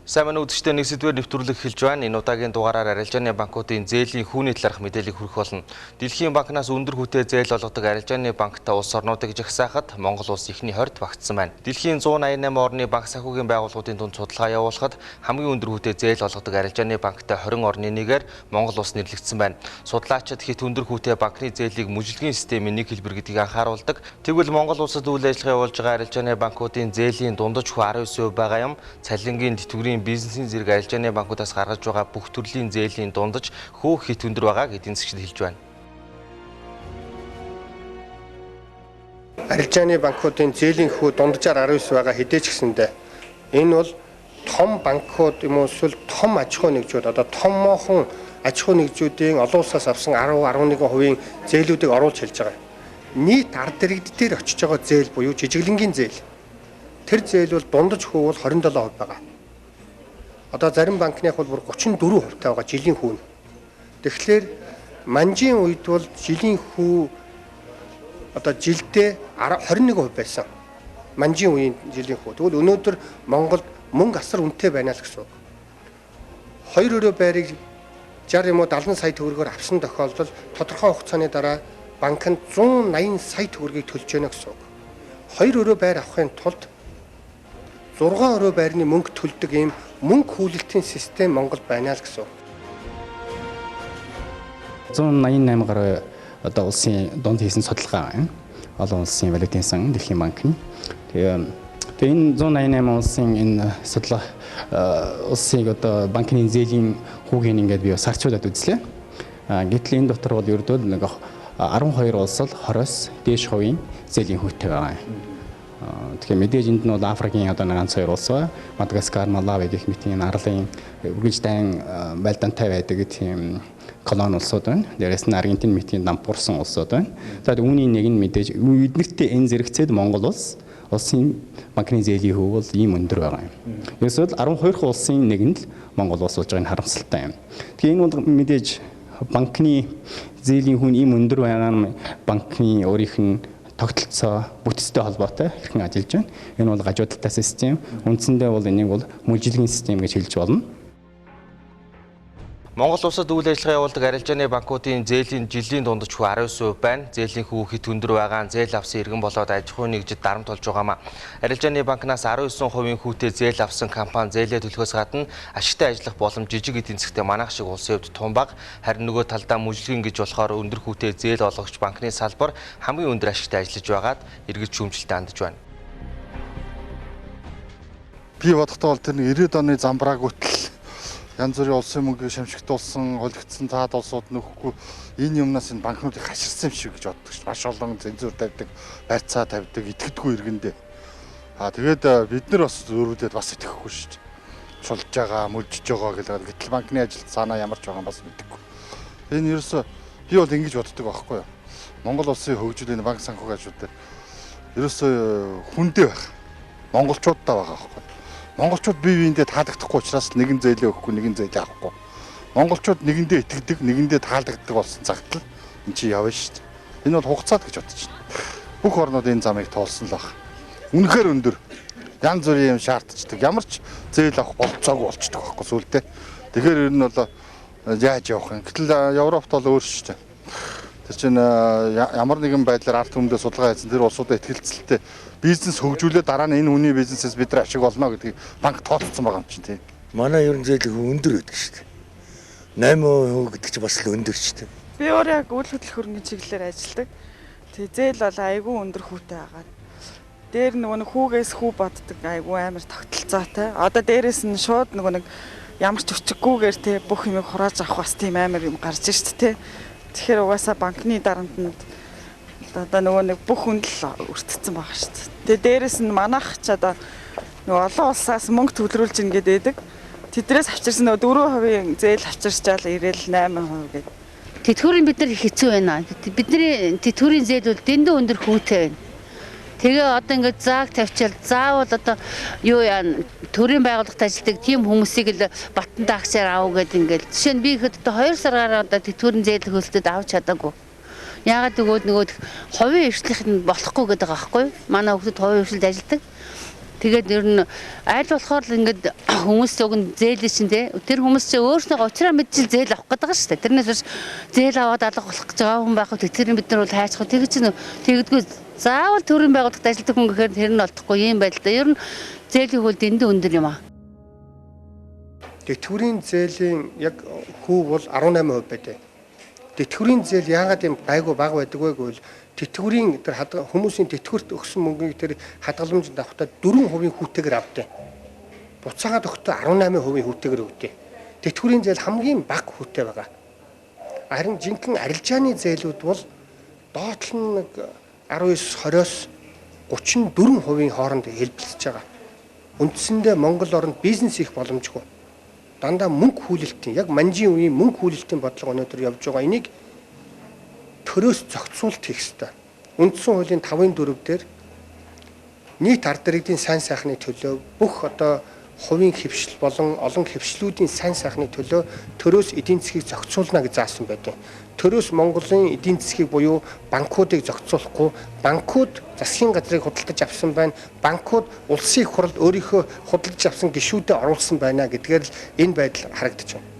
Сайн үзэгчдээ нэг сэдвээр нэвтрүүлэг эхэлж байна. Энэ удаагийн дугаараар арилжааны банкуудын зээлийн хүүний талаарх мэдээллийг хүргэх болно. Дэлхийн банкнаас өндөр хүүтэй зээл олгодог арилжааны банктай улс орнуудыг жагсаахад Монгол улс ихний хорд багтсан байна. Дэлхийн 188 орны банк санхүүгийн байгууллагуудын дунд судалгаа явуулахад хамгийн өндөр хүүтэй зээл олгодог арилжааны банктай 20 орны нэгээр Монгол улс нэрлэгдсэн байна. Судлаачид хит өндөр хүүтэй банкны зээлийг мүжилгийн системийн нэг хэлбэр гэдгийг анхааруулдаг. Тэгвэл Монгол улсад үйл ажиллагаа явуулж байгаа арилжааны банкуудын зээлийн дундаж хүү 19% байгаа юм. Цалингийн тэтгэврийн бизнесийн зэрэг арилжааны банкудаас гаргаж байгаа бүх төрлийн зээлийн дундаж хүү хит өндөр байгааг эдийн засгчид хэлж байна. Арилжааны банкуудын зээлийн хүү дунджаар 19 байгаа хэдий ч гэсэндээ энэ бол том банкуд юм уу эсвэл том аж ахуй нэгжүүд одоо томоохон аж ахуй нэгжүүдийн олон улсаас авсан 10-11% зээлүүдийг оруулж хэлж байгаа. Нийт ард иргэд дээр очиж байгаа зээл буюу жижиглэнгийн зээл. Тэр зээл бол дундаж хүү бол 27% байгаа. Одоо зарим банкных бол бүр 34% байгаа жилийн хүү. Тэгэхээр манжийн үед бол жилийн хүү одоо жилдээ 21% байсан. Манжийн үеийн жилийн хүү. Тэгвэл өнөөдөр Монголд мөнгө асар үнэтэй байна л гэсэн үг. 2 өрөө байрыг 60 юм уу 70 сая төгрөгөөр авсан тохиолдолд тодорхой хугацааны дараа банкнд 180 сая төгрөгийг төлж өгнө гэсэн үг. 2 өрөө байр авахын тулд 6 өрөө байрны мөнгө төлдөг ийм мөнгө хүлээлтийн систем Монголд байна л гэсэн. 188 гаруй одоо улсын дунд хийсэн судалгаа байна. Олон улсын валютын сан Дэлхийн банкны. Тэгээ энэ 188 улсын энэ судалгаа улсыг одоо банкны зээлийн хүүгийн ингээд бие сарчуулаад үзлээ. Гэтэл энэ дотор бол ердөө нэг 12 улс л 20-с дээш хувийн зээлийн хүүтэй байгаа. Тэгэхээр мэдээж энд нь бол Африкийн одоо нэг ганц 2 улс ба Мадагаскар, Малави гэх мэт энэ арлын үргэлж дайн байлдаантай байдаг тийм колони улсууд байна. Дээрээс нь Аргентин мэтийн дампуурсан улсууд байна. За үүний нэг нь мэдээж эднэртээ энэ зэрэгцээд Монгол улсын банкны зээлийн хөв бол ийм өндөр байгаа юм. Ерөөсөө 12 улсын нэгэнд л Монгол улс болж байгааг харамсалтай юм. Тэгэхээр энэ бол мэдээж банкны зээлийн хүн ийм өндөр байгаа нь банкны өөрийнх нь тогтолцоо бүтцтэй холбоотой хэрхэн ажиллаж байна. Энэ бол гажуудалтай систем. Үндсэндээ бол энийг бол мүжилгийн систем гэж хэлж болно. Монгол улсад үйл ажиллагаа явуулдаг арилжааны банкуудын зээлийн жилийн дундаж хүү 19% байна. Зээлийн хүү хит өндөр байгаа нь зээл авсан иргэн болоод аж ахуйн нэгжид дарамт болж байгаамаа. Арилжааны банкнаас 19% хүүтэй зээл авсан компани зээлээ төлөхөөс гадна ашигтай ажиллах боломж жижиг эдийн засгт манайх шиг улсын хувьд тун бага. Харин нөгөө талдаа мүжлэгэн гэж болохоор өндөр хүүтэй зээл олгогч банкны салбар хамгийн өндөр ашигтай ажиллаж байгаад эргэж шүүмжлэлтэй хандж байна. Би бодохдоо бол тэр 90-ад оны замбраагүйтэл янз бүрийн улсын мөнгөийг шамшигтуулсан, холигдсон цаад улсууд нөхгүй энэ юмнаас энэ банкнуудыг хаширсан юм шиг гэж боддог шүү. Маш олон цензур тавьдаг, барьцаа тавьдаг, итгэдэггүй иргэндээ. Тэгээд бид нар бас өөрөөдөө бас итгэхгүй шүү. Шулж байгаа, мүлжиж байгаа гэдэг. Гэтэл банкны ажилд санаа ямар ч байгаа бас мэдэхгүй. Энэ ерөөсөө би бол ингэж боддог байхгүй юу. Монгол улсын хөгжил энэ банк санхүүгийн ажил дээр ерөөсөө хүндээ байх. Монголчуудтай байгаа байхгүй. Монголчууд бие биендээ таалагдахгүй учраас нэгэн зээлээ өгөхгүй, нэгэн зээлээ авахгүй. Монголчууд нэгэндээ итгэдэг, нэгэндээ таалагддаг болсон цагт л энэ чи явна шүү дээ. Энэ бол хугацаад гэж бодож байна. Бүх орнууд энэ замыг тоолсон л баг. Үнэхээр өндөр. Янз бүрийн юм шаардчихдаг. Ямар ч зээл авах болцоогүй болчихдог байхгүй сүултээ. Тэгэхээр ер нь бол яаж явах юм. Гэтэл Европт бол өөр шүү дээ. Тэр чинь ямар нэгэн байдлаар ард түмэндээ судалгаа хийсэн тэр улсуудаа ихтгэлцэлтэй бизнес хөгжүүлээд дараа нь энэ хүний бизнесээс бид нар ашиг олно гэдгийг банк тооцсон байгаа юм чинь тийм. Манай ерөн зээлийн өндөр байдаг шүү дээ. 8% гэдэг чинь бас л өндөр шүү дээ. Би өөрөө яг үйл хөдлөх хөрөнгөний чиглэлээр ажилладаг. Тэгээ зээл бол айгүй өндөр хүүтэй байгаа. Дээр нөгөө хүүгээс хүү боддог айгүй амар тогтолцоотой. Одоо дээрээс нь шууд нэг ямар ч өчггүйгээр те бүх юмыг хурааж авах бас тийм амар юм гарч ирж те. Тэгэхээр угаасаа банкны дарамтнд одоо нөгөө бүх хүндэл өртцсөн байгаа шүү дээ. Тэгээ дээрэс нь манайх ч одоо нөгөө олон улсаас мөнгө төвлөрүүлж ийн гэдэг. Тэдрээс авчирсан нөгөө 4% зээл авчирчаал ирээл 8% гэдэг. Тэтгэврийн бид нар хэцүү байна. Бидний тэтгэврийн зээл бол дэндүү өндөр хүүтэй байна. Тэгээ одоо ингээд зааг тавьчаал заавал одоо юу яа төрийн байгууллагт ажилладаг тийм хүмүүсийг л батан таагчаар аав гэдэг ингээд жишээ нь би ихэд одоо 2 саргаар одоо тэтгэврийн зээл хөлтөд авч чадаагүй. Яагаад нөгөө хувийн эрхлэх нь болохгүй гэдэг байгаа байхгүй юу? Манай хүүхдэд хувийн эрхлэлд ажилладаг. Тэгээд ер нь аль болохоор л ингээд хүмүүс уг нь зээл чинь тэр хүмүүс чинь өөрснөө уучраа мэдчихэл зээл авах гэдэг шүү дээ. Тэрнээс биш зээл аваад алга болох гэж байгаа хүн байх үү тэр бид нар бол хайцах тэг чинь тэгдэггүй заавал төрийн байгууллагад ажилладаг хүн гэхээр тэр нь олдохгүй юм байл да. Ер нь зээлийн хөл дэндээ өндөр юм аа. Тэтгэврийн зээлийн яг хүү бол 18% байдаг. Тэтгэврийн зээл яагаад юм гайгүй бага байдаг вэ гэвэл тэтгэврийн тэр хүмүүсийн тэтгэврт өгсөн мөнгийг тэр хадгаламжинд авахдаа 4% хүүтэйгээр авдаг. Буцаагаад өгөхдөө 18% хүүтэйгээр өгдөг. Тэтгэврийн зээл хамгийн бага хүүтэй байгаа. Харин жинхэнэ арилжааны зээлүүд бол доотлол нь 19-20-оос 34% хооронд хэлбэлцэж байгаа. Үндсэндээ Монгол оронд бизнес хийх боломжгүй. Дандаа мөнгө хүлээлтийн яг манжийн үеийн мөнгө хүлээлтийн бодлого өнөөдөр явж байгаа. Энийг төрөөс зохицуулт хийх ёстой. Үндсэн хуулийн 5-4 дээр нийт ард иргэдийн сайн сайхны төлөө бүх одоо хувийн хэвшил болон олон хэвшлүүдийн сайн сайхны төлөө төрөөс эдийн засгийг зохицуулна гэж заасан байдаг. Төрөөс Монголын эдийн засгийг буюу банкуудыг зохицуулахгүй, банкуд засгийн газрыг худалдаж авсан байна. Банкуд улсын их хурлд өөрийнхөө худалдаж авсан гишүүдэд оруулсан байна гэдгээр л энэ байдал харагдаж байна.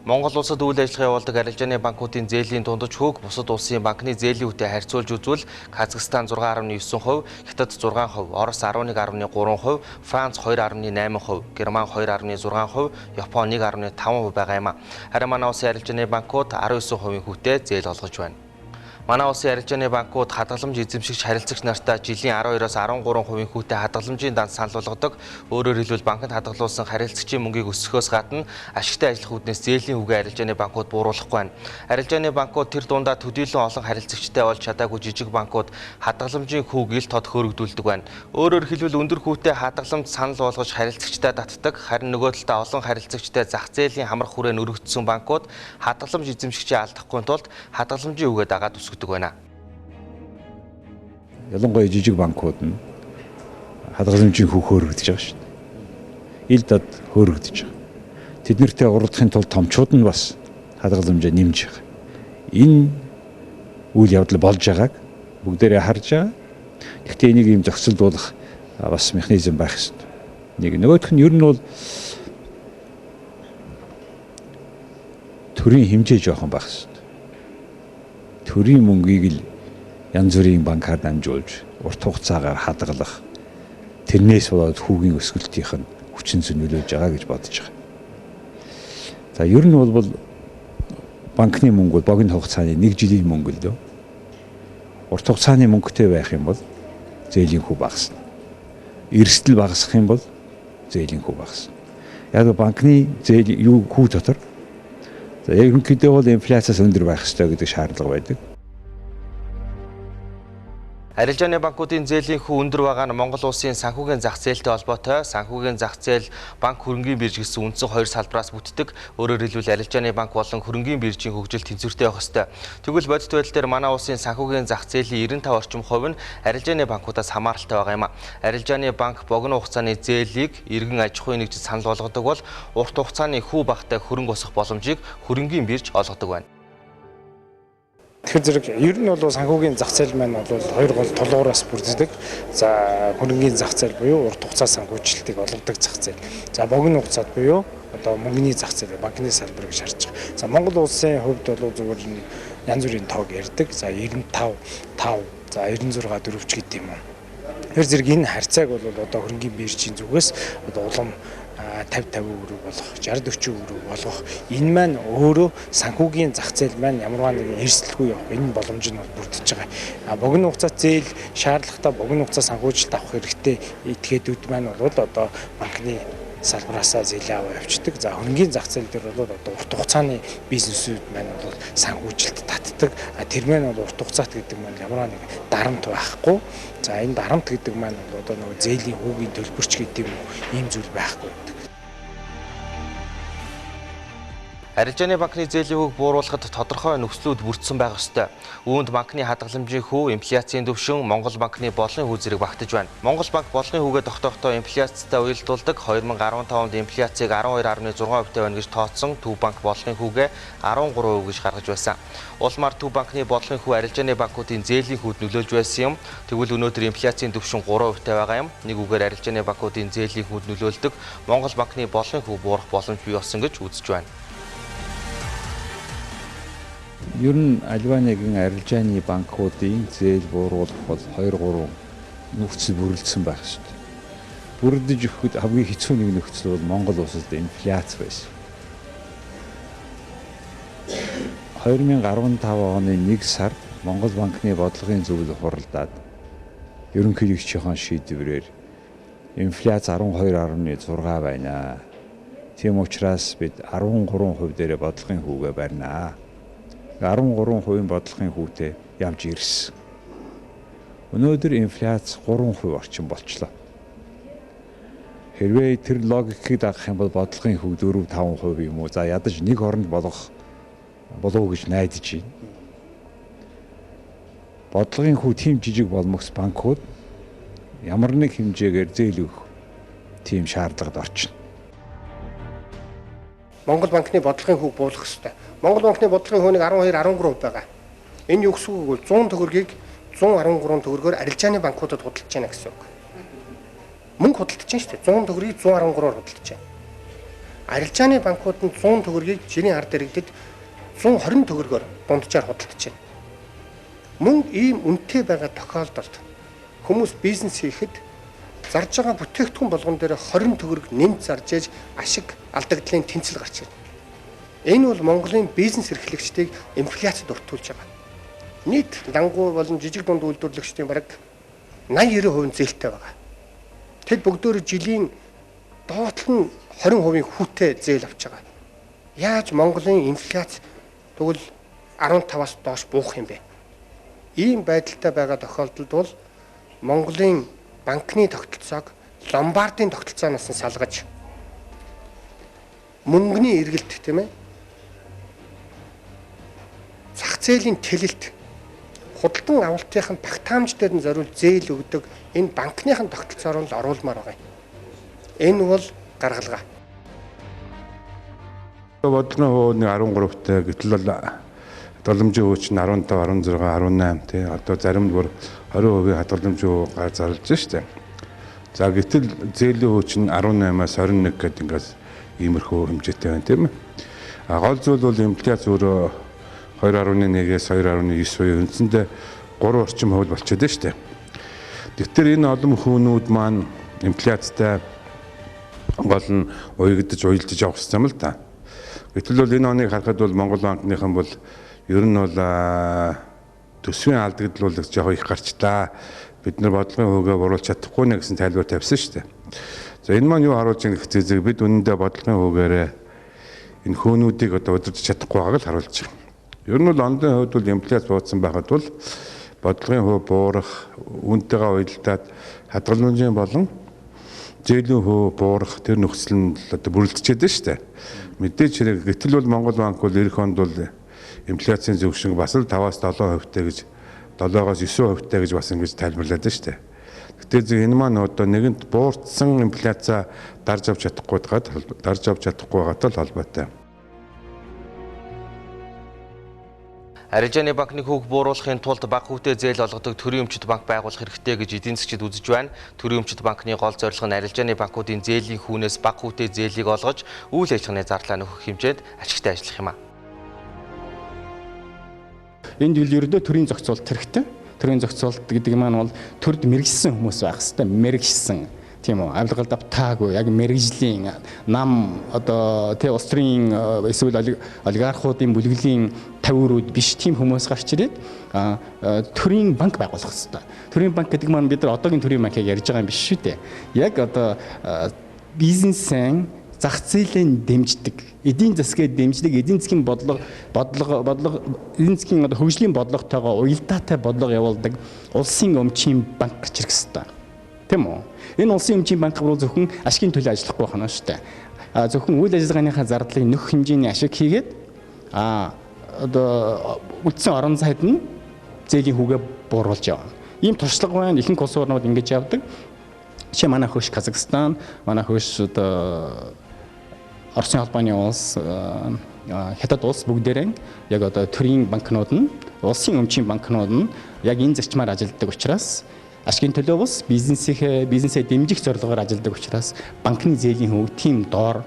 Монгол улсад үйл ажиллагаа явуулдаг арилжааны банкуудын зээлийн дундаж хөөг бусад улсын банкны зээлийн үетэй харьцуулж үзвэл Казахстан 6.9%, Хятад 6%, Орос 11.3%, Франц 2.8%, Герман 2.6%, Япон 1.5% байгаа юм а. Харин манай улсын арилжааны банкуд 19% хүүтэй зээл олгож байна. Манай улсын арилжааны банкуд хадгаламж эзэмшигч харилцагч нартаа жилийн 12-оос 13% хүүтэй хадгаламжийн данд санал болгодог. Өөрөөр хэлбэл банкнд хадгалуулсан харилцагчийн мөнгийг өсгөхөөс гадна ашигтай ажлах үүднээс зээлийн үгээ арилжааны банкуд бууруулахгүй байна. Арилжааны банкуд тэр дундаа төдийлөн олон харилцагчтай болж чадаагүй жижиг банкуд хадгаламжийн хүүг ил тод хөөрөгдүүлдэг байна. Өөрөөр хэлбэл өндөр хүүтэй хадгаламж санал болгож харилцагчтай татдаг. Харин нөгөө талдаа олон харилцагчтай зах зээлийн хамрах хүрээнд өргөгдсөн банкуд хадгаламж эзэмшигчээ алдахгүй тулд хадгаламжийн үгээ дагаад байна. Ялангуяа жижиг банкуд нь хадгаламжийн хүү хөөрөгдөж байгаа шүү дээ. Ил дад хөөрөгдөж байгаа. Тэднэртэй уралдахын тулд томчууд нь бас хадгаламжаа нэмж байгаа. Энэ үйл явдал болж байгааг бүгдээрээ харж байгаа. Гэхдээ энийг ийм зохицуулах бас механизм байх хэрэгтэй. Нэг нөгөөх нь ер нь бол төрийн хэмжээ жоохон байх хэрэгтэй. Төрийн мөнгийг л янз бүрийн банкаар дамжуулж урт хугацаагаар хадгалах тэрнээс болоод хүүгийн өсгөлтийнх нь хүчин зүйнүүлж байгаа гэж бодож байгаа. За ер нь бол банкны мөнгө бол богино хугацааны 1 жилийн мөнгө л дөө. Урт хугацааны мөнгөтэй байх юм бол зээлийн хүү багасна. Эрсдэл багасах юм бол зээлийн хүү багасна. Яг банкны зээл юу хүү дотор за ерөнхийдөө бол инфляциас өндөр байх ёстой гэдэг шаардлага байдаг. Арилжааны банкуудын зээлийн хүү өндөр байгаа нь Монгол улсын санхүүгийн зах зээлтэй холбоотой. Санхүүгийн зах зээл банк хөрөнгийн бирж гэсэн үндсэн хоёр салбараас бүтдэг. Өөрөөр хэлбэл арилжааны банк болон хөрөнгийн биржийн хөгжил тэнцвэртэй байх ёстой. Тэгвэл бодит байдал дээр манай улсын санхүүгийн зах зээлийн 95 орчим хувь нь арилжааны банкудаас хамааралтай байгаа юм а. Арилжааны банк богино хугацааны зээлийг иргэн аж ахуйн нэгжид санал болгодог бол урт хугацааны хүү багтай хөрөнгө босох боломжийг хөрөнгийн бирж олгодог байна. Тэгэхээр зэрэг ер нь бол санхүүгийн зах зээл маань бол хоёр гол толгуураас бүрддэг. За хөрөнгийн зах зээл буюу урт хугацаа санхүүжилтийг олгодог зах зээл. За богино хугацаад буюу одоо мөнгөний зах зээл, банкны салбар гэж харж байгаа. За Монгол улсын хувьд бол зүгээр нь янз бүрийн тоог ярьдаг. За 95, 5, за 96, 4 ч гэдэг юм уу. Тэгэхээр зэрэг энэ харьцааг бол одоо хөрөнгийн биржийн зүгээс одоо улам 50-50 өрөг болох 60-40 өрөг болгох энэ маань өөрөө санхүүгийн зах зээл маань ямарваа нэгэн эрсдэлгүй явах энэ боломж нь бүрдэж байгаа. Богино хугацаа зээл шаардлагатай богино хугацаа санхүүжилт авах хэрэгтэй этгээдүүд маань бол одоо банкны салбараасаа зээлээ аваа явчихдаг. За хөрөнгийн зах зээл дээр бол одоо урт хугацааны бизнесүүд маань бол санхүүжилт татдаг. Тэр маань бол урт хугацаат гэдэг маань ямарваа нэг дарамт байхгүй. За энэ дарамт гэдэг маань бол одоо нөгөө зээлийн хүүгийн төлбөрч гэдэг юм ийм зүйл байхгүй. Арилжааны банкны зээлийн хүүг бууруулахад тодорхой нөхцлүүд бүрдсэн байх ёстой. Үүнд банкны хадгаламжийн хүү, инфляцийн түвшин, Монгол банкны бодлогын хүү зэрэг багтаж байна. Монгол банк бодлогын хүүгээ тогтоохдоо инфляцтай уялдуулдаг 2015 онд инфляцийг 12.6% байна гэж тооцсон Төв банк бодлогын хүүгээ 13% гэж гаргаж байсан. Улмаар Төв банкны бодлогын хүү арилжааны банкуудын зээлийн хүүд нөлөөлж байсан юм. Тэгвэл өнөөдөр инфляцийн түвшин 3% байгаа юм. Нэг үгээр арилжааны банкуудын зээлийн хүүд нөлөөлдөг Монгол банкны бодлогын хүү буурах боломж бий болсон гэж үзэж байна. Ер нь альва нэгэн арилжааны банкуудын зээл бууруулах бол 2-3 нөхцөл бүрэлдсэн байх шүү дээ. Бүрдэж өгөхөд хамгийн хэцүү нэг нөхцөл бол Монгол улсад инфляц байсан. 2015 оны 1 сард Монгол банкны бодлогын зөвлөл хуралдаад ерөнхийлөгчийн шийдвэрээр инфляц 12.6 байна. Тийм учраас бид 13% дээр бодлогын хүүгээ барьнаа. 13% бодлогын хүүтэй явж ирсэн. Өнөөдөр инфляц 3% орчим болчлоо. Хэрвээ тэр логикийг дагах юм бол бодлогын хүү 4-5% юм уу? За ядаж нэг оронд болов гэж найдаж байна. Бодлогын хүү тийм жижиг болмогс банкуд ямар нэг хэмжээгээр зээл өгөх тийм шаардлагад орчихно. Монгол банкны бодлогын хүүг буулгах ёстой. Монгол банкны бодлогын хөөнийг 12-13% байгаа. Энэ юу гэсэн үг вэ? 100 төгрөгийг 113 төгрөгөөр арилжааны банкудад худалдаж байна гэсэн үг. Мөнгө худалдаж байна шүү дээ. 100 төгрөгийг 113-оор худалдаж байна. Арилжааны банкуд нь 100 төгрөгийг жирийн ард иргэдэд 120 төгрөгөөр дунджаар худалдаж байна. Мөн ийм үнэтэй байгаа тохиолдолд хүмүүс бизнес хийхэд зарж байгаа бүтээгдэхүүн болгон дээр 20 төгрөг нэмж зарж ээж ашиг алдагдлын тэнцэл гарч ирнэ. Энэ бол Монголын бизнес эрхлэгчдийг инфляцид өртүүлж байгаа. Нийт лангуу болон жижиг дунд үйлдвэрлэгчдийн бараг 80-90% зээлтэй байгаа. Тэд бүгдөө жилийн доотлол нь 20% хүүтэй зээл авч байгаа. Яаж Монголын инфляц тэгвэл 15-аас доош буух юм бэ? Ийм байдалтай байгаа тохиолдолд бол Монголын банкны тогтолцоог ломбардын тогтолцооноос нь салгаж мөнгөний эргэлт тийм ээ зах зээлийн тэлэлт худалдан авалтын багтаамж дээр нь зориулж зээл өгдөг энэ банкныхын тогтолцоор нь л оруулмаар байгаа юм. Энэ бол гаргалгаа. Бодлогын хуу 13-тай гэтэл бол хадгаламжийн хүү чинь 15, 16, 18 тий одоо зарим бүр 20% хадгаламжийн хүү гар зарлж штэ. За гэтэл зээлийн хүү чинь 18-аас 21 гэдэг ингээс иймэрхүү хэмжээтэй байна тийм ээ. Гол зүйл бол инфляц өөрөө 2.1-ээс 2.9% үндсэндээ 3 орчим хувь болчиход байна штэ. Тэгэхээр энэ олон хүүнүүд маань инфляцтай гол нь уягдж уйлдж явах хэрэгтэй юм л да. Гэтэл бол энэ оныг харахад бол Монгол банкныхан бол ер нь бол төсвийн алдагдлуулах жоох их гарчлаа. Бид нар бодлогын хөөгээ буруулж чадахгүй нэ гэсэн тайлбар тавьсан шүү дээ. За энэ маань юу харуулж байгаа гэх зэрэг бид үнэндээ бодлогын хөөгөөрөө энэ хөөнүүдийг одоо удирдах чадахгүй байгааг л харуулж байгаа. Ер нь бол ондын хувьд бол инфляц буудсан байхад бол бодлогын хөө буурах, үнэтэйгээ уялдаад хадгаламжийн болон зээлийн хөө буурах тэр нөхцөл нь одоо бүрэлдэжээд байна шүү дээ. Мэдээж хэрэг гэтэл бол Монгол банк бол эх онд бол инфляцийн зөвшөөрөг бас л 5-аас 7%-тай гэж 7-оос 9%-тай гэж бас ингэж тайлбарлаад байна шүү дээ. Гэтэл энэ маань одоо нэгэнт буурсан инфляцаа дарж авч чадахгүй байгаатай л холбоотой. Арилжааны банкны хүүг бууруулахын тулд бага хүүтэй зээл олгодог төрийн өмчит банк байгуулах хэрэгтэй гэж эдийн засгчид үзэж байна. Төрийн өмчит банкны гол зорилго нь арилжааны банкуудын зээлийн хүүнээс бага хүүтэй зээлийг олгож үйл ажиллагааны зардалаа нөхөх хэмжээнд ашигтай ажиллах юм а. Энд ердөө төрийн зохицуулалт хэрэгтэй. Төрийн зохицуулалт гэдэг маань бол төрд мэрэгжсэн хүмүүс байх хэрэгтэй. Мэрэгжсэн тийм үү? Авилгалд автаагүй яг мэрэгжлийн нам одоо тэ улс төрийн эсвэл олигархуудын бүлэглэлийн тавиурууд биш тийм хүмүүс гарч ирээд төрийн банк байгуулах хэрэгтэй. Төрийн банк гэдэг маань бид нар одоогийн төрийн банкыг ярьж байгаа юм биш шүү дээ. Яг одоо бизнесийн зах зээлийн дэмждэг, эдийн засгийг дэмждэг, эдийн засгийн бодлого эдийн засгийн хөгжлийн бодлоготойгоо уялдаатай бодлого явуулдаг улсын өмчийн банк гэж хэрэг хэрэгтэй. Тийм үү? Энэ улсын өмчийн банк бол зөвхөн ашигын төлөө ажиллахгүй байна шүү дээ. зөвхөн үйл ажиллагааныхаа зардлыг нөх хэмжээний ашиг хийгээд одоо үлдсэн орон зайд нь зээлийн хүүгээ бууруулж явна. Ийм туршлага байна. Ихэнх улс орнууд ингэж явдаг. Жишээ манай хөөш Казахстан, манай хөөш одоо Оросын холбооны улс, Хятад улс бүгдээрээ яг одоо төрийн банкнууд нь, улсын өмчийн банкнууд нь яг энэ зарчмаар ажилладаг учраас ашигын төлөө бус бизнесээ дэмжих зорилгоор ажилладаг учраас банкны зээлийн хүү тийм доор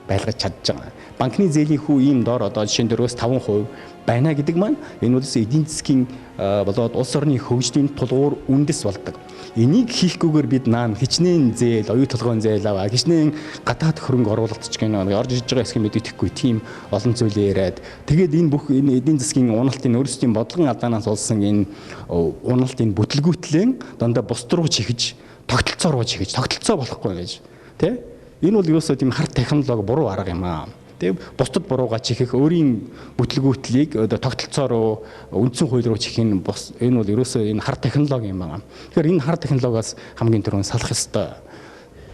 байлгаж чадж байгаа. Банкны зээлийн хүү ийм доор одоо жишээ нь 4-5% байна гэдэг маань энэ бол эдийн засгийн болоод улс орны хөгжлийн тулгуур үндэс болдог. Энийг хийхгүйгээр бид хичнээн зээл, оюу толгойн зээл аваа, хичнээн гадаад хөрөнгө оруулалт ч гэнэ орж иж байгаа хэсэг мэддэхгүй тийм олон зүйлээ яриад тэгээд энэ бүх энэ эдийн засгийн уналтын өөрсдийн бодлогын алдаанаас улсан энэ уналтын бүтлгүүтлэн дандаа бусд руу чихэж, тогтолцоо руу чихэж, тогтолцоо болохгүй гэж тий? Энэ бол ерөөсөө тийм харт технологи буруу арга юм аа. Тэгээ бусдад буруугаа чихэх өөрийн бүтлгүүтлийг одоо тогтолцоо руу үндсэн хууль руу чихэх энэ бол ерөөсөө энэ харт технологи юм байна. Тэгэхээр энэ харт технологиос хамгийн түрүүнд салах ёстой.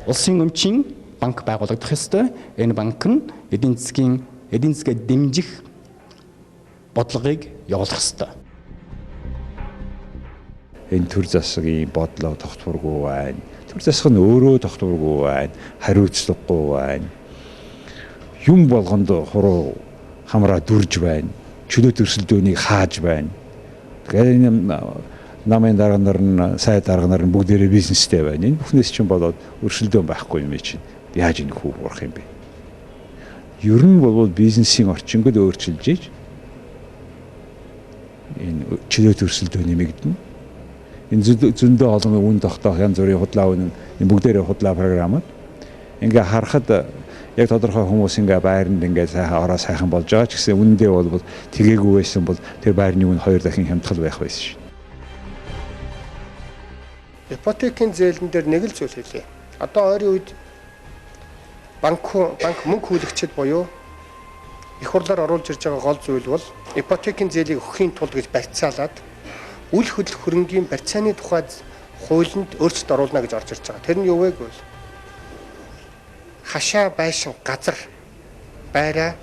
Улсын өмчийн банк байгуулагдах ёстой. Энэ банк нь эдийн засгээ дэмжих бодлогыг явуулах ёстой. Энэ төр засгийн бодлого тогтворгүй байна. Төр засаг нь өөрөө тогтворгүй байна. Хариуцлагагүй байна. Юм болгонд хуруу хамраа дүрж байна. Чөлөө төрсөлдөөнийг хааж байна. Тэгэхээр намын дарга нар нь, сай дарга нар нь бүгдээрээ бизнестэй байна. Энэ бүхнээс чинь болоод өршөлдөөн байхгүй юм чинь. Яаж энэ хүү урах юм бэ? Ер нь бол бизнесийн орчингод өөрчилж ийж энэ чөлөө төрсөлдөө нэмэгдэнэ. Энэ зөндөө олон үн тогтоох янз бүрийн худлаа үнэн энэ бүгдээрээ худлаа програмууд ингээ харахад яг тодорхой хүмүүс ингээ байранд ингээ сайхан болж байгаа ч гэсэн үнэндээ бол тгээгүү байсан бол тэр байрны үн 2 дахин хямдхал байх байсан шүү. Ипотекийн зээлэн дээр нэг л зүйл хэлье. Одоо ойрын үед банк мөнгө хүлэгчид буюу их хурлаар оруулж ирж байгаа гол зүйл бол ипотекийн зээлийг өгөхийн тулд гэж барьцаалаад үл хөдлөх хөрөнгийн барьцааны тухай хуулинд өөрчлөлт оруулна гэж орж ирж байгаа. Тэр нь юу вэ гэвэл хашаа байшин газар байраа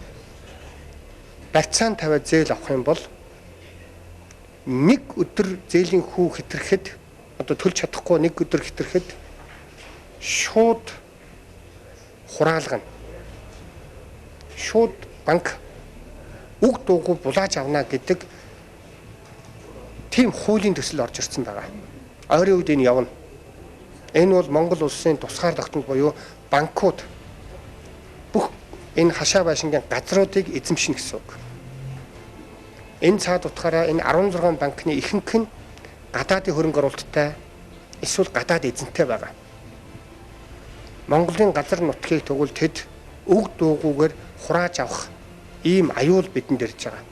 барьцаан тавиад зээл авах юм бол нэг өдөр зээлийн хүү хэтрэхэд одоо төлж чадахгүй нэг өдөр хэтрэхэд шууд хураалгана. Шууд банк үг дуугүй булааж авна гэдэг тийм хуулийн төсөл орж ирсэн байгаа. Ойрын үед энэ явна. Энэ бол Монгол улсын тусгаар тогтнол буюу банкуд бүх энэ хашаа байшингийн газруудыг эзэмшнэ гэсэн үг. Энэ цаад утгаараа энэ 16 банкны ихэнх нь гадаадын хөрөнгө оруулалттай эсвэл гадаад эзэнтэй байгаа. Монголын газар нутгийг тэгвэл тэд үг дуугүйгээр хурааж авах ийм аюул бидэнд ирж байгаа.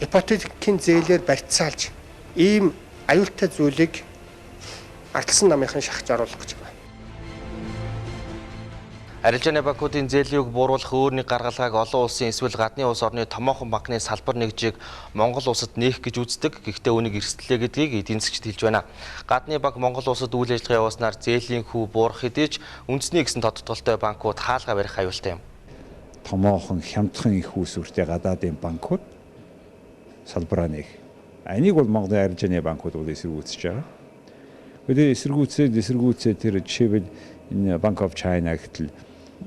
Ипотекийн зээлээр барьцаалж ийм аюултай зүйлийг ардсан намынхан шахаж оруулах гэж байна. Арилжааны банкуудын зээлийн үг бууруулах өөрний гаргалгааг олон улсын эсвэл гадны улс орны томоохон банкны салбар нэгжийг Монгол улсад нээх гэж үздэг. Гэхдээ үүнийг эрсдлээ гэдгийг эдийн засгчид хэлж байна. Гадны банк Монгол улсад үйл ажиллагаа явуулснаар зээлийн хүү буурах хэдий ч үндэсний гэсэн тодтолтой банкуд хаалга барих аюултай юм. Томоохон хямдхан их үүсвэртэй гадаадын банкуд салбараа нээх. Энийг бол Монголын арилжааны банкуд бол эсэргүүцэж байгаа. Гэхдээ эсэргүүцээ тэр жишээлбэл энэ Bank of China гэтэл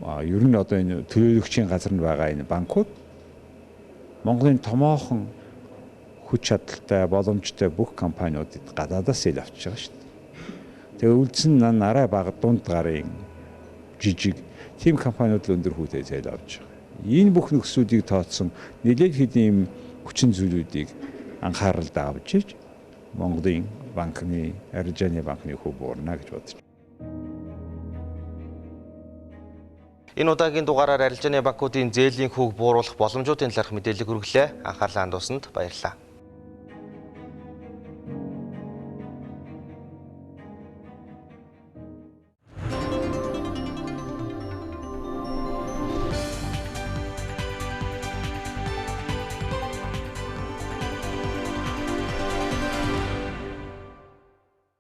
ер нь одоо энэ төлөөлөгчийн газар нь байгаа энэ банкуд Монголын томоохон хүч чадалтай, боломжтой бүх компаниудад гадаадаас зээл авчиж байгаа шүү дээ. Тэгээ үлдсэн нараа бага дунд гарын жижиг тийм компаниуд л өндөр хүүтэй зээл авч байгаа. Энэ бүх нөхцөлийг тооцсон нэлээд хэдийн хүчин зүйлүүдийг анхааралд авч иж Монголын банкны, арилжааны банкны хүү буурна гэж бодож байна. Энэ удаагийн дугаараар арилжааны банкуудын зээлийн хүүг бууруулах боломжуудын талаарх мэдээлэл хүргэлээ. Анхаарлаа хандуусанд баярлалаа.